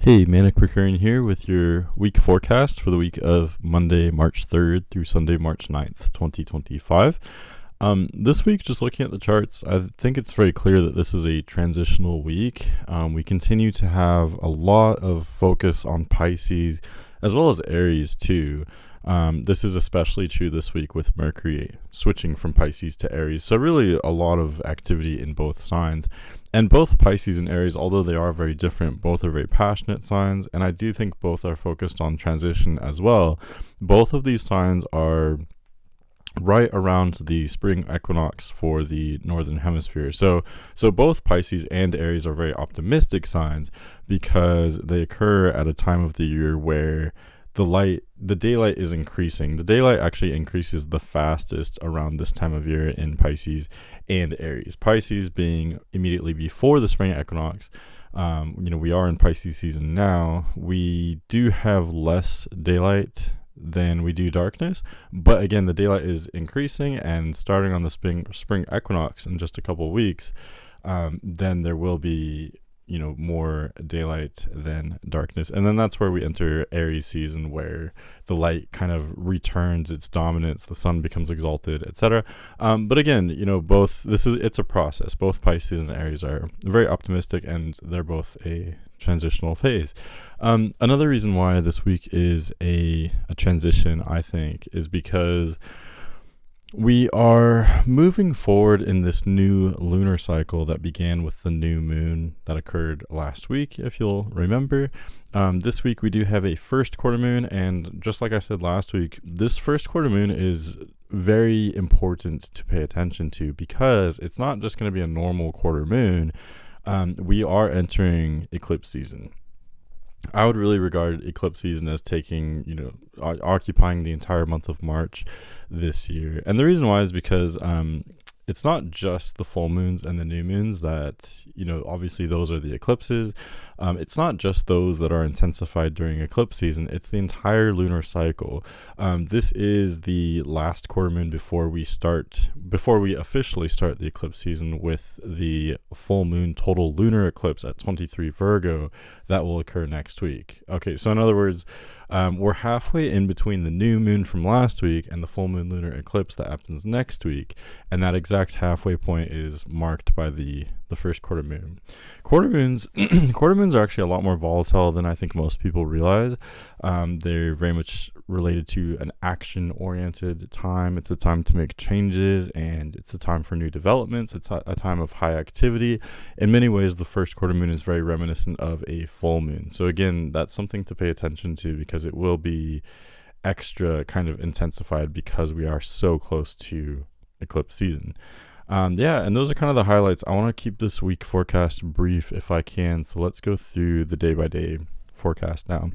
Hey, manic.mercurian here with your week forecast for the week of Monday, March 3rd through Sunday, March 9th, 2025. This week, just looking at the charts, I think it's very clear that this is a transitional week. We continue to have a lot of focus on Pisces as well as Aries too. This is especially true this week with Mercury switching from Pisces to Aries. So really a lot of activity in both signs. And both Pisces and Aries, although they are very different, both are very passionate signs. And I do think both are focused on transition as well. Both of these signs are right around the spring equinox for the northern hemisphere. So both Pisces and Aries are very optimistic signs because they occur at a time of the year where the daylight is increasing. The daylight actually increases the fastest around this time of year in Pisces and Aries. Pisces being immediately before the spring equinox. We are in Pisces season now. We do have less daylight than we do darkness, but again, the daylight is increasing, and starting on the spring equinox in just a couple of weeks, then there will be more daylight than darkness. And then that's where we enter Aries season, where the light kind of returns its dominance, the sun becomes exalted, etc. But again, it's a process. Both Pisces and Aries are very optimistic, and they're both a transitional phase. Another reason why this week is a transition, I think, is because we are moving forward in this new lunar cycle that began with the new moon that occurred last week, if you'll remember. This week we do have a first quarter moon, and just like I said last week, this first quarter moon is very important to pay attention to because it's not just going to be a normal quarter moon. We are entering eclipse season. I would really regard eclipse season as occupying the entire month of March this year. And the reason why is because it's not just the full moons and the new moons that, obviously those are the eclipses. It's not just those that are intensified during eclipse season. It's the entire lunar cycle. This is the last quarter moon before we officially start the eclipse season with the full moon total lunar eclipse at 23 Virgo that will occur next week. Okay, so in other words, we're halfway in between the new moon from last week and the full moon lunar eclipse that happens next week, and that exact halfway point is marked by the first quarter moon. Quarter moons are actually a lot more volatile than I think most people realize. They're very much related to an action-oriented time. It's a time to make changes, and it's a time for new developments. It's a time of high activity. In many ways, the first quarter moon is very reminiscent of a full moon. So again, that's something to pay attention to because it will be extra kind of intensified because we are so close to eclipse season. And those are kind of the highlights. I want to keep this week forecast brief if I can. So let's go through the day-by-day forecast now.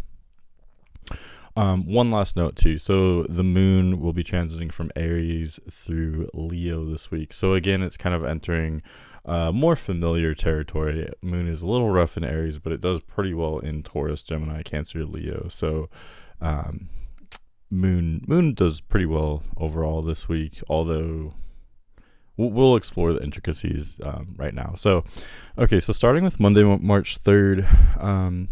One last note too. So the moon will be transiting from Aries through Leo this week. So again, it's kind of entering more familiar territory. Moon is a little rough in Aries, but it does pretty well in Taurus, Gemini, Cancer, Leo. So moon does pretty well overall this week, although we'll explore the intricacies right now. So starting with Monday, March 3rd,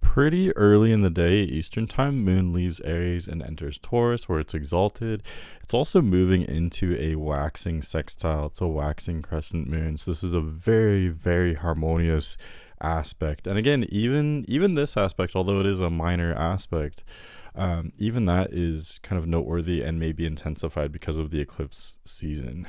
pretty early in the day, Eastern time, moon leaves Aries and enters Taurus, where it's exalted. It's also moving into a waxing sextile. It's a waxing crescent moon. So this is a very, very harmonious aspect. And again, even this aspect, although it is a minor aspect, even that is kind of noteworthy and maybe intensified because of the eclipse season.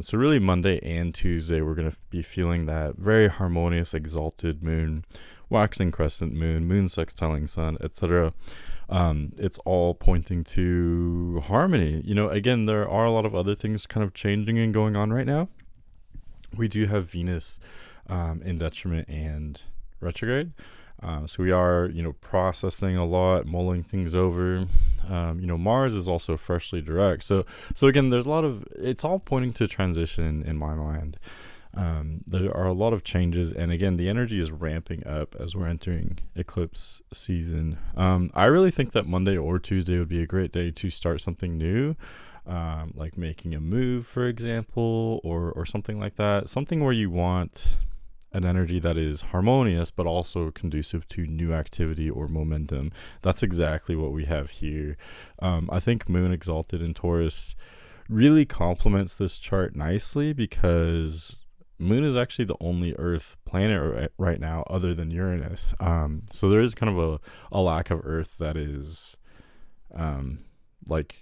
So really Monday and Tuesday, we're going to be feeling that very harmonious, exalted moon, waxing crescent moon, moon sextiling sun, etc. It's all pointing to harmony. Again, there are a lot of other things kind of changing and going on right now. We do have Venus in detriment and retrograde. So we are, processing a lot, mulling things over. Mars is also freshly direct. So again, it's all pointing to transition in my mind. There are a lot of changes, and again, the energy is ramping up as we're entering eclipse season. I really think that Monday or Tuesday would be a great day to start something new, like making a move, for example, or something like that. Something where you want an energy that is harmonious but also conducive to new activity or momentum. That's exactly what we have here. I think Moon exalted in Taurus really complements this chart nicely because Moon is actually the only Earth planet right now other than Uranus. So there is kind of a lack of Earth that is like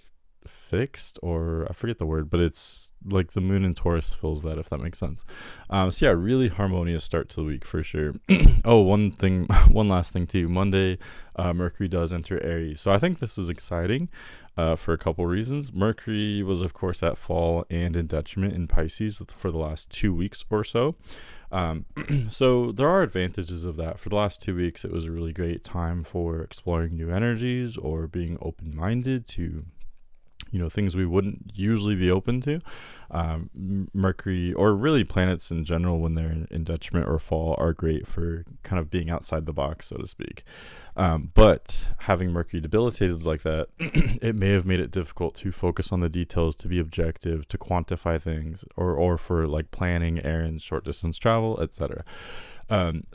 fixed, or I forget the word, but it's like the Moon in Taurus fills that, if that makes sense. So yeah, really harmonious start to the week for sure. Oh, one last thing too. Monday, Mercury does enter Aries, so I think this is exciting for a couple reasons. Mercury was, of course, at fall and in detriment in Pisces for the last 2 weeks or so. So there are advantages of that. For the last 2 weeks, it was a really great time for exploring new energies or being open-minded to things we wouldn't usually be open to. Mercury, or really planets in general, when they're in detriment or fall, are great for kind of being outside the box, so to speak. But having Mercury debilitated like that, it may have made it difficult to focus on the details, to be objective, to quantify things, or for like planning errands, short distance travel, etc.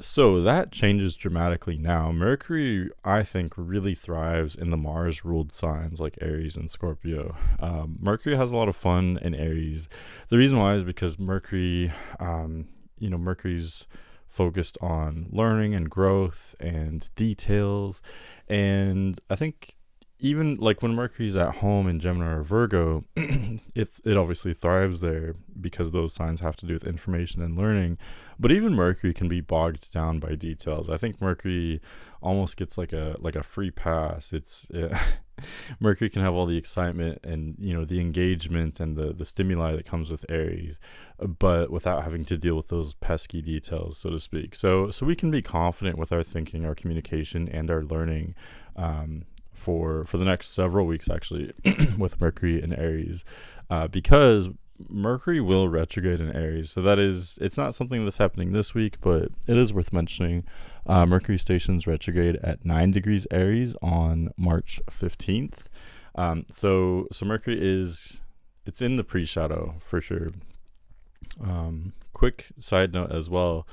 So that changes dramatically now. Mercury, I think, really thrives in the Mars ruled signs like Aries and Scorpio. Mercury has a lot of fun in Aries. The reason why is because Mercury, Mercury's focused on learning and growth and details. And I think even like when Mercury's at home in Gemini or Virgo, it obviously thrives there because those signs have to do with information and learning. But even Mercury can be bogged down by details. I think Mercury almost gets like a free pass. Mercury can have all the excitement and the engagement and the stimuli that comes with Aries, but without having to deal with those pesky details, so to speak. So we can be confident with our thinking, our communication, and our learning. For the next several weeks, actually, with Mercury in Aries, because Mercury will retrograde in Aries. So it's not something that's happening this week, but it is worth mentioning. Mercury stations retrograde at 9 degrees Aries on March 15th. So Mercury it's in the pre-shadow for sure. Quick side note as well.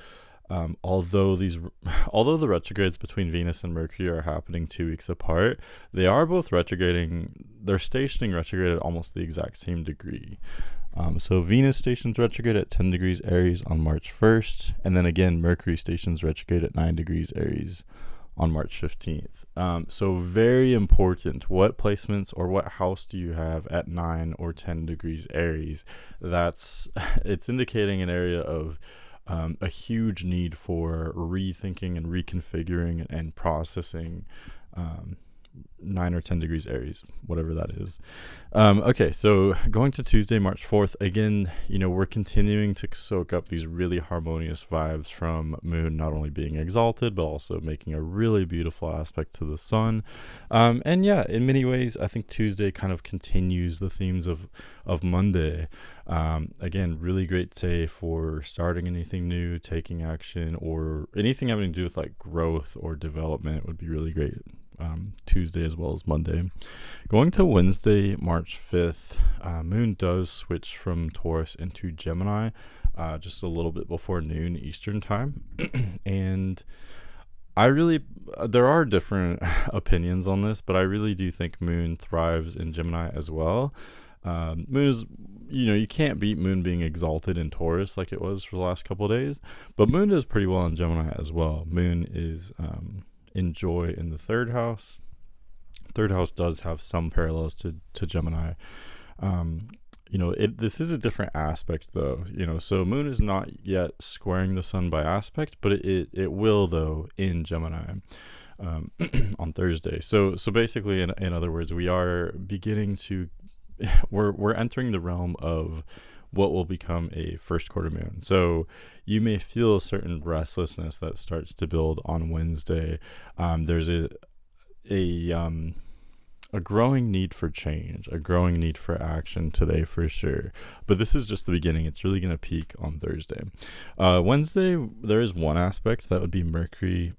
Although the retrogrades between Venus and Mercury are happening 2 weeks apart, they are both retrograding. They're stationing retrograde at almost the exact same degree. So Venus stations retrograde at 10 degrees Aries on March 1st, and then again Mercury stations retrograde at 9 degrees Aries on March 15th. So very important. What placements or what house do you have at 9 or 10 degrees Aries? It's indicating an area of a huge need for rethinking and reconfiguring and processing 9 or 10 degrees Aries, whatever that is. Okay, so going to Tuesday, March 4th, again, we're continuing to soak up these really harmonious vibes from Moon, not only being exalted, but also making a really beautiful aspect to the sun. And yeah, in many ways, I think Tuesday kind of continues the themes of Monday. Again, really great day for starting anything new, taking action, or anything having to do with like growth or development would be really great. Tuesday as well as Monday. Going to Wednesday, March 5th, Moon does switch from Taurus into Gemini just a little bit before noon Eastern time. And there are different opinions on this, but I really do think Moon thrives in Gemini as well. Moon is, you can't beat Moon being exalted in Taurus like it was for the last couple of days, but Moon does pretty well in Gemini as well. Moon is in joy in the third house. Third house does have some parallels to Gemini. This is a different aspect though, so Moon is not yet squaring the sun by aspect, but it will though in Gemini on Thursday. So basically, in other words, we are beginning to we're entering the realm of what will become a first quarter moon. So you may feel a certain restlessness that starts to build on Wednesday. There's a growing need for change, a growing need for action today for sure. But this is just the beginning. It's really going to peak on Thursday. Wednesday, there is one aspect that would be Mercury.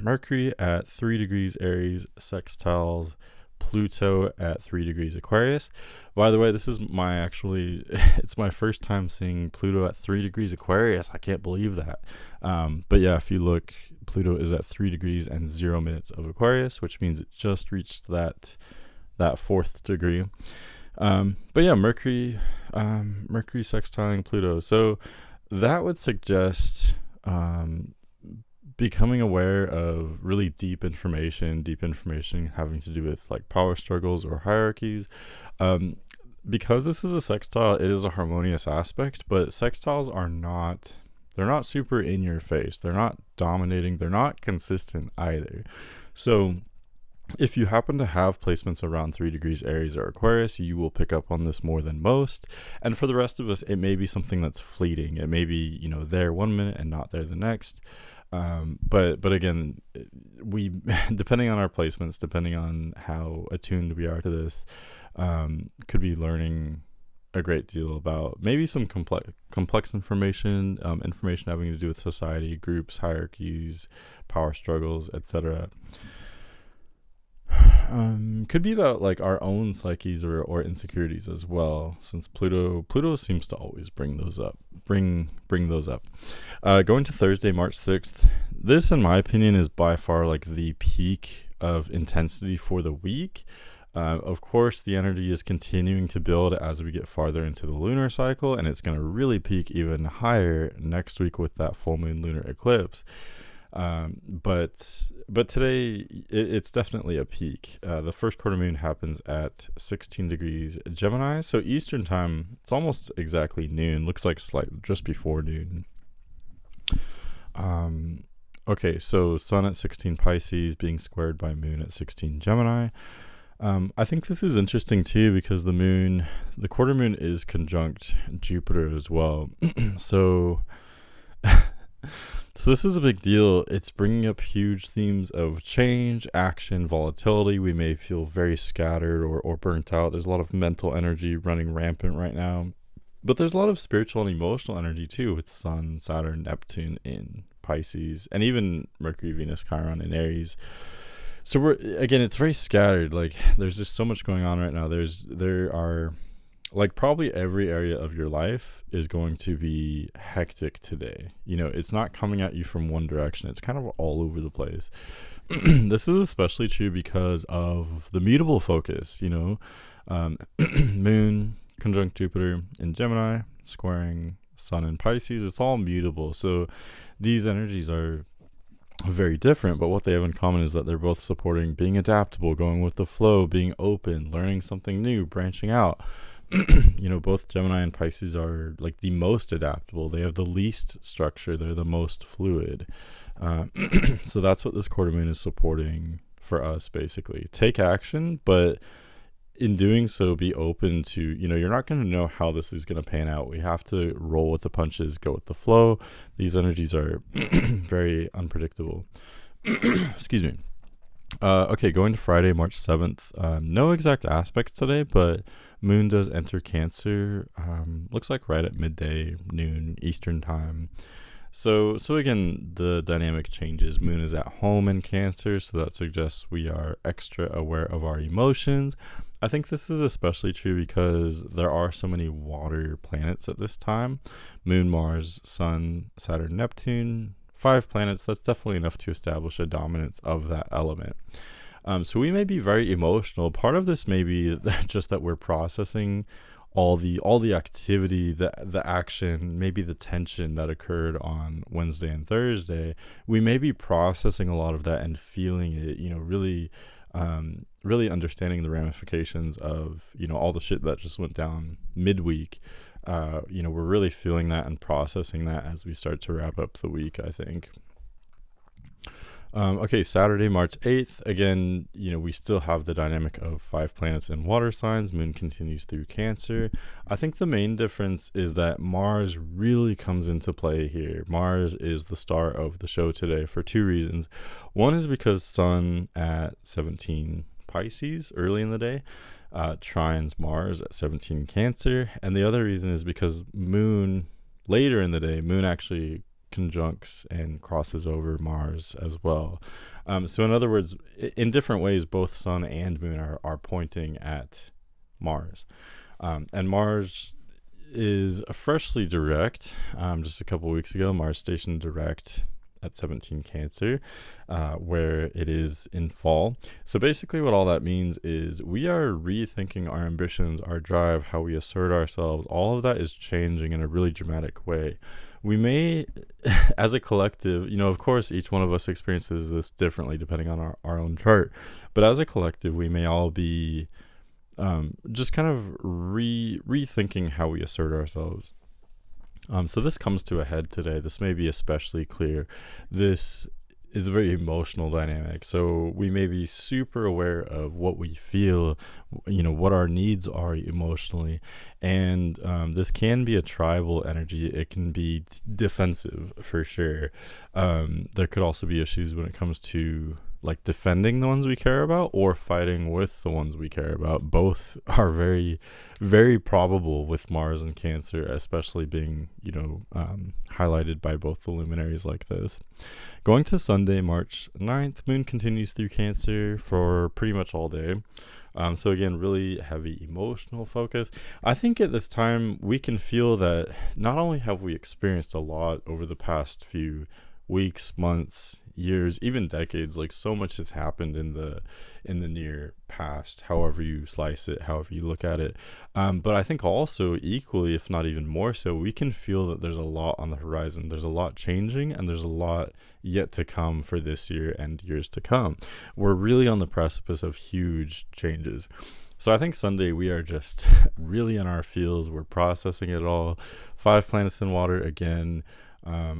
Mercury at 3 degrees Aries sextiles Pluto at 3 degrees Aquarius. By the way, this is my actually, it's my first time seeing Pluto at 3 degrees Aquarius. I can't believe that. But yeah, if you look, Pluto is at 3 degrees and 0 minutes of Aquarius, which means it just reached that fourth degree. But yeah, Mercury sextiling Pluto. So that would suggest becoming aware of really deep information having to do with like power struggles or hierarchies. Because this is a sextile, it is a harmonious aspect, but sextiles they're not super in your face. They're not dominating. They're not consistent either. So if you happen to have placements around 3 degrees Aries or Aquarius, you will pick up on this more than most. And for the rest of us, it may be something that's fleeting. It may be, there 1 minute and not there the next. But again, we depending on our placements, depending on how attuned we are to this, could be learning a great deal about maybe some complex information, information having to do with society, groups, hierarchies, power struggles, etc. Could be about like our own psyches or insecurities as well, since Pluto seems to always bring those up. Going to Thursday, March 6th, this in my opinion is by far like the peak of intensity for the week. Of course, the energy is continuing to build as we get farther into the lunar cycle, and it's going to really peak even higher next week with that full moon lunar eclipse. But today it's definitely a peak. The first quarter moon happens at 16 degrees Gemini, so Eastern time. It's almost exactly noon. Looks like just before noon. Okay, so Sun at 16 Pisces being squared by Moon at 16 Gemini. I think this is interesting too because the quarter moon is conjunct Jupiter as well. So this is a big deal. It's bringing up huge themes of change, action, volatility. We may feel very scattered or burnt out. There's a lot of mental energy running rampant right now. But there's a lot of spiritual and emotional energy too with Sun, Saturn, Neptune in Pisces, and even Mercury, Venus, Chiron in Aries. So it's very scattered. Like there's just so much going on right now. There are like probably every area of your life is going to be hectic today. It's not coming at you from one direction. It's kind of all over the place. This is especially true because of the mutable focus, Moon conjunct Jupiter in Gemini, squaring Sun in Pisces. It's all mutable. So these energies are very different, but what they have in common is that they're both supporting being adaptable, going with the flow, being open, learning something new, branching out. Both Gemini and Pisces are like the most adaptable. They have the least structure. They're the most fluid. So that's what this quarter moon is supporting for us, basically. Take action, but in doing so, be open to, you're not going to know how this is going to pan out. We have to roll with the punches, go with the flow. These energies are very unpredictable. Excuse me. Okay, going to Friday, March 7th. No exact aspects today, but Moon does enter Cancer. Looks like right at midday, noon, Eastern time. So again, the dynamic changes. Moon is at home in Cancer, so that suggests we are extra aware of our emotions. I think this is especially true because there are so many water planets at this time. Moon, Mars, Sun, Saturn, Neptune. 5 planets. That's definitely enough to establish a dominance of that element. So we may be very emotional. Part of this may be just that we're processing all the activity, the action, maybe the tension that occurred on Wednesday and Thursday. We may be processing a lot of that and feeling it, really understanding the ramifications of, all the shit that just went down midweek. We're really feeling that and processing that as we start to wrap up the week, I think. Okay, Saturday, March 8th. Again, we still have the dynamic of 5 planets in water signs. Moon continues through Cancer. I think the main difference is that Mars really comes into play here. Mars is the star of the show today for 2 reasons. One is because Sun at 17 Pisces early in the day trines Mars at 17 Cancer. And the other reason is because Moon, later in the day, Moon actually conjuncts and crosses over Mars as well. So in other words, in different ways, both Sun and Moon are pointing at Mars. And Mars is freshly direct. Just a couple weeks ago, Mars stationed direct at 17 Cancer, where it is in fall. So basically what all that means is we are rethinking our ambitions, our drive, how we assert ourselves. All of that is changing in a really dramatic way. We may, as a collective, of course, each one of us experiences this differently depending on our own chart. But as a collective, we may all be just kind of rethinking how we assert ourselves. So this comes to a head today. This may be especially clear. This is a very emotional dynamic. So we may be super aware of what we feel, what our needs are emotionally. And this can be a tribal energy. It can be defensive for sure. There could also be issues when it comes to like defending the ones we care about or fighting with the ones we care about. Both are very, very probable with Mars and Cancer, especially being, highlighted by both the luminaries like this. Going to Sunday, March 9th, Moon continues through Cancer for pretty much all day. So again, really heavy emotional focus. I think at this time we can feel that not only have we experienced a lot over the past few weeks, months, years, even decades, like so much has happened in the near past, however you slice it, however you look at it. But I think also equally, if not even more so, we can feel that there's a lot on the horizon. There's a lot changing and there's a lot yet to come for this year and years to come. We're really on the precipice of huge changes. So I think Sunday we are just really in our feels. We're processing it all. 5 planets in water again.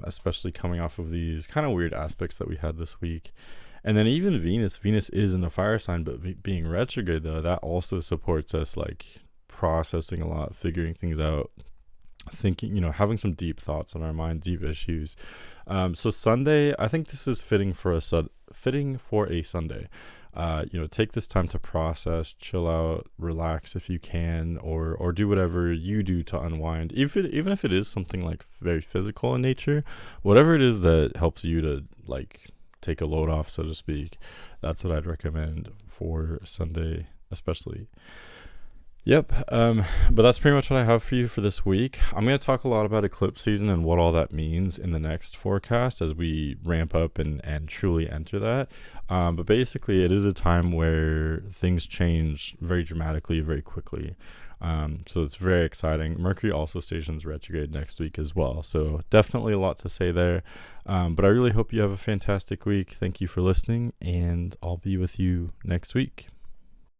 Especially coming off of these kind of weird aspects that we had this week. And then even Venus is in a fire sign, but being retrograde though, that also supports us like processing a lot, figuring things out, thinking, having some deep thoughts on our mind, deep issues. So Sunday, I think this is fitting for a Sunday. Take this time to process, chill out, relax if you can, or do whatever you do to unwind. Even if it is something like very physical in nature, whatever it is that helps you to like take a load off, so to speak, that's what I'd recommend for Sunday, especially. Yep. But that's pretty much what I have for you for this week. I'm going to talk a lot about eclipse season and what all that means in the next forecast as we ramp up and truly enter that. But basically it is a time where things change very dramatically, very quickly. So it's very exciting. Mercury also stations retrograde next week as well. So definitely a lot to say there. But I really hope you have a fantastic week. Thank you for listening, and I'll be with you next week.